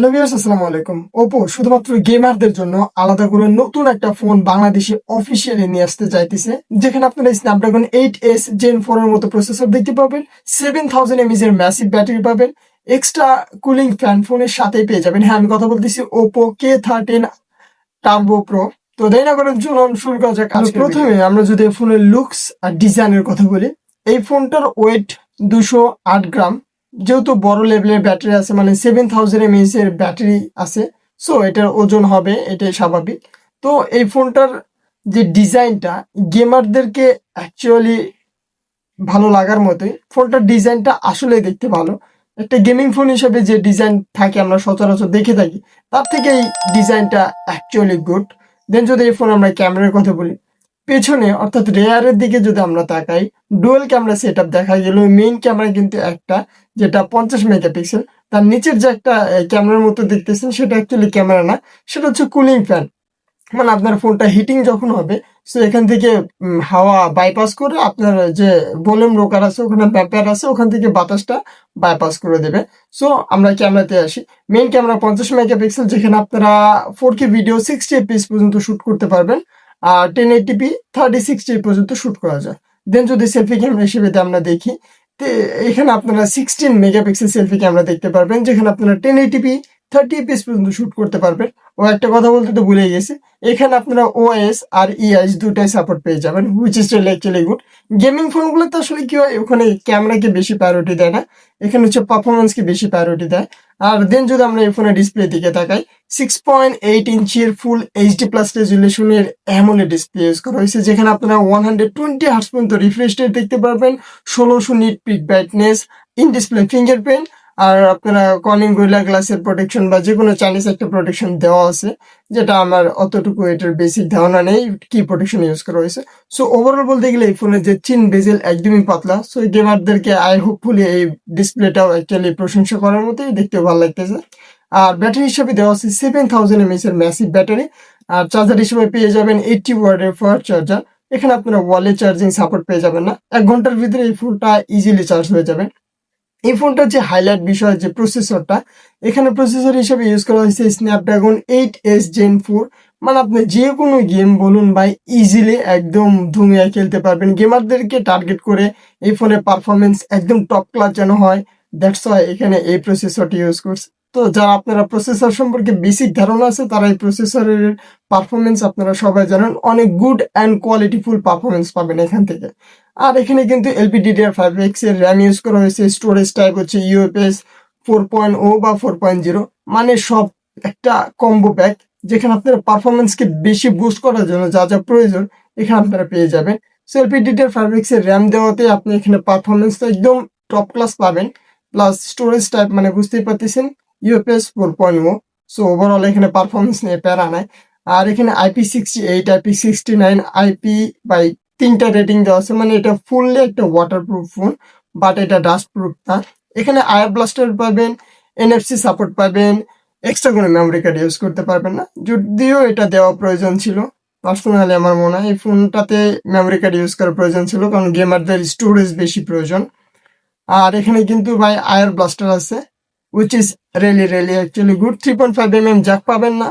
Hello viewers, আসসালামু আলাইকুম। Oppo শুধুমাত্র গেমারদের জন্য আলাদা করে নতুন একটা ফোন বাংলাদেশে অফিসিয়ালি নিয়ে আসতে চাইতেছে, যেখানে আপনারা স্ন্যাপড্রাগন 8s Gen 4 এর মতো প্রসেসর দেখতে পাবেন, 7000 mAh এর ম্যাসিভ ব্যাটারি পাবেন, এক্সট্রা কুলিং ফ্যান ফোনের সাথেই পেয়ে যাবেন। হ্যাঁ, আমি কথা বলতেছি ওপো K13 টার্বো প্রো। তো দেরি না করে চলুন শুরু করা যাক। প্রথমে আমরা যদি ফোনের লুকস আর ডিজাইনের কথা বলি, এই ফোনটার ওয়েট 208 গ্রাম। যেহেতু বড় লেভেলের ব্যাটারি আছে, মানে 7000 mAh এর ব্যাটারি আছে, সো এটার ওজন হবে, এটাই স্বাভাবিক। তো এই ফোনটার যে ডিজাইনটা গেমারদেরকে অ্যাকচুয়ালি ভালো লাগার মতোই। ফোনটার ডিজাইনটা আসলে দেখতে ভালো। একটা গেমিং ফোন হিসেবে যে ডিজাইন থাকে আমরা সচরাচর দেখে থাকি, তার থেকে এই ডিজাইনটা অ্যাকচুয়ালি গুড। দেন যদি এই ফোন আমরা ক্যামেরার কথা বলি, পেছনে অর্থাৎ রেয়ারের দিকে যদি আমরা তাকাই, ডুয়েল ক্যামেরা সেট আপ দেখা গেল। মেইন ক্যামেরা কিন্তু একটা, যেটা 50 মেগাপিক্সেল। তার নিচের যে একটা ক্যামেরার মতো দেখতেছেন, সেটা অ্যাকচুয়ালি ক্যামেরা না, সেটা হচ্ছে কুলিং ফ্যান। মানে আপনার ফোনটা হিটিং যখন হবে, সো এখান থেকে হাওয়া বাইপাস করে আপনার যে ভলিউম রোকার আছে, ওখানে ব্যাপার আছে, ওখান থেকে বাতাসটা বাইপাস করে দেবে। সো আমরা ক্যামেরাতে আসি। মেইন ক্যামেরা 50 মেগাপিক্সেল, যেখানে আপনারা 4K ভিডিও 60 এফপিএস পর্যন্ত শুট করতে পারবেন, আর 1080p 3060 পর্যন্ত শুট করা যায়। দেন যদি সেলফি ক্যামেরা হিসেবে আমরা দেখি, তো এখানে আপনারা 16 মেগাপিক্সেল সেলফি ক্যামেরা দেখতে পারবেন, যেখানে আপনারা 1080p 30 এফপিএস পর্যন্ত শুট করতে পারবেন। ও একটা কথা বলতে তো ভুলে গেছি, এখানে আপনারা ওএস আর ইআইএস দুটাই সাপোর্ট পেয়ে যাবেন, which is really actually good. Gaming ফোনগুলোতে আসলে কি হয়, ওখানে ক্যামেরাকে বেশি প্রায়োরিটি দেয় না, এখানে হচ্ছে পারফরমেন্সকে বেশি প্রায়োরিটি দেয়। আর দেন যদি আমরা এই ফোনের ডিসপ্লে দিকে তাকাই, 6.8 ইঞ্চির ফুল এইচডি প্লাস রেজুলেশনের অ্যামোলেড ডিসপ্লে ইউজ করা হয়েছে, যেখানে আপনারা 120 হার্টজ পর্যন্ত রিফ্রেশ রেট দেখতে পারবেন, 1600 nit peak brightness, in display fingerprint, আর আপনারা কর্নিং গরিলা গ্লাসের প্রোটেকশন বা যে কোনো চাইনিজ একটা প্রোটেকশন দেওয়া আছে, যেটা আমার অতটুকু এটার বেসিক ধারণা নেই কি প্রোটেকশন ইউজ করা হয়েছে। সো ওভারঅল বলতে গেলে এই ফোনের যে চিন বেজেল একদমই পাতলা। সো এই গেমারদেরকে আই হোপফুলি এই ডিসপ্লেটাও অ্যাকচুয়ালি প্রশংসা করার মতোই, দেখতেও ভালো লাগতেছে। আর ব্যাটারি হিসেবে দেওয়া আছে 7000 mAh এর ম্যাসিভ ব্যাটারি। আর চার্জার হিসেবে পেয়ে যাবেন 80 ওয়াটের ফাস্ট চার্জার। এখানে আপনারা ওয়ালে চার্জিং সাপোর্ট পেয়ে যাবেন না, 1 ঘন্টার ভিতরে এই ফোনটা ইজিলি চার্জ হয়ে যাবে। এই ফোনটার যে হাইলাইট বিষয়, যে প্রসেসরটা, এখানে প্রসেসর হিসেবে ইউজ করা হয়েছে স্ন্যাপড্রাগন 8s Gen 4। মানে আপনি যে কোনো গেম বলুন ভাই, ইজিলি একদম ধুমিয়ে খেলতে পারবেন। গেমারদেরকে টার্গেট করে এই ফোনের পারফরমেন্স একদম টপ ক্লাস যেন হয়, দ্যাটস ওয়াই এখানে এই প্রসেসরটি ইউজ করছে। তো যারা আপনারা প্রসেসর সম্পর্কে বেসিক ধারণা আছে, তারা এই প্রসেসরের পারফরমেন্স আপনারা সবাই জানেন, অনেক গুড অ্যান্ড কোয়ালিটিফুল পারফরমেন্স পাবেন এখান থেকে। আর এখানে কিন্তু LPDDR5X এর র্যাম ইউজ করা হয়েছে, স্টোরেজ টাইপ হচ্ছে UFS 4.0 বা 4.0, মানে সব একটা কম্বো প্যাক, যেখানে আপনারা পারফরমেন্সকে বেশি বুস্ট করার জন্য যা যা প্রয়োজন এখানে আপনারা পেয়ে যাবেন। সো LPDDR5X এর র্যাম দেওয়াতে আপনি এখানে পারফরমেন্সটা একদম টপ ক্লাস পাবেন, প্লাস স্টোরেজ টাইপ মানে বুঝতেই পারতেছেন UFS 4.0। সো ওভারঅল এখানে পারফরমেন্স নিয়ে প্যারা নাই। আর এখানে IP68, IP69, IP বাই 3টা রেটিং দেওয়া আছে, মানে এটা ফুললি একটা ওয়াটারপ্রুফ ফোন, বাট এটা ডাস্ট প্রুফ না। এখানে আয়ার ব্লাস্টার পাবেন, NFC সাপোর্ট পাবেন, এক্সট্রা কোনো মেমোরি কার্ড ইউজ করতে পারবেন না, যদিও এটা দেওয়া প্রয়োজন ছিল। পার্সোনালি আমার মনে হয় এই ফোনটাতে মেমোরি কার্ড ইউজ করার প্রয়োজন ছিল, কারণ গেমারদের স্টোরেজ বেশি প্রয়োজন। আর এখানে কিন্তু ভাই আয়ার ব্লাস্টার আছে, which is really really actually good. 3.5 mm Jack পাবেন না,